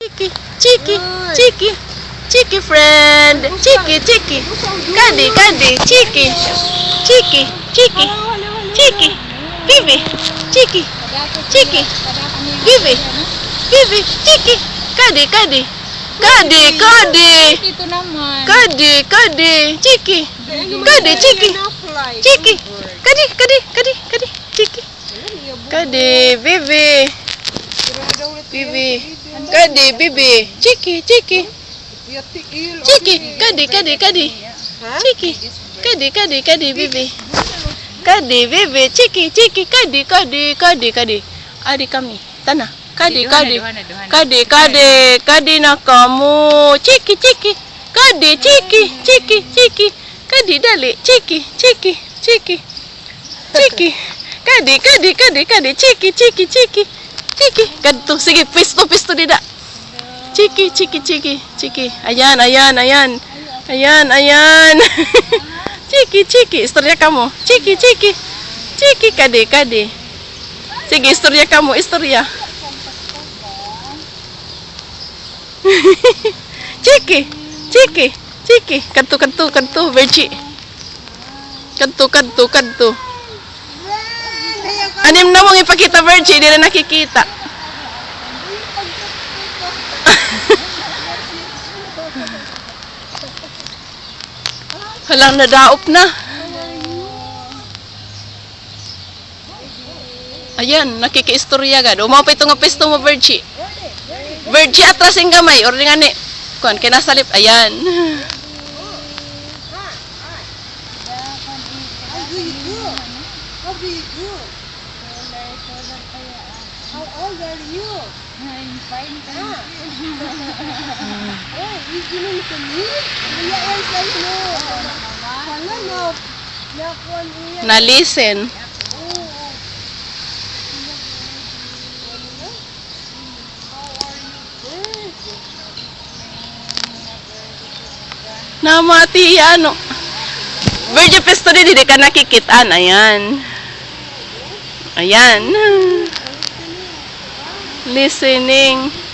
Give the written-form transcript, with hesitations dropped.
Chiki, Chiki, Chiki, Chiki friend, Chiki, Chiki, Kadi, Kadi, Chiki, Chiki, Chiki, Chiki, Vivi, Chiki, Chiki, Vivi, Vivi, Chiki, Kadi, Kadi, Kadi, Kadi, Ito naman. Kadi, Kadi, Chiki, Kadi, Chiki, Chiki, Kadi, Kadi, Kadi, Kadi, Chiki, Kadi, Vivi, Vivi, Kadi, Vivi, Chiki, Chiki, Chiki, Kadi, Kadi, Kadi, Chiki, Kadi, Kadi, Kadi, Vivi, Kadi, Vivi, Chiki, Chiki, Kadi, Kadi, Kadi, Kadi, adik kami, tanah, Kadi, Kadi, Kadi, Kadi, Kadi na kamu, Chiki, Chiki, Kadi, Chiki, Chiki, Chiki, Kadi dali, Chiki, Chiki, Chiki, Chiki, Kadi, Kadi, Kadi, Kadi, Chiki, Chiki, Chiki, Chiki, kadto, sige, pisto dida. Chiki, Chiki, Chiki, Chiki, ayan, ayan, ayan, ayan, ayan. Chiki, Chiki, istorya kamu, Chiki, Chiki, Chiki, Kadi, Kadi. Sige, istorya kamu, istorya. Chiki, Chiki, Chiki, kadto, Virgi. Kadto. Anim na mong ipakita, Virgi, hindi na nakikita. Halang nadaop na. Ayan, nakikiistorya gad. Umapay ito nga pesto mo, Virgi. Virgi, atras yung gamay. Or nga ni. Kuan, kinasalip. Ayan. How old are you? I'm fine, thank you. Oh, you giving to me? Iya, ay sa'yo no. Wala no. Nakuan iya. Na-listen. Namati ano. Virgin pesto di ka nakikitaan. Ayan. Ayan. Listening.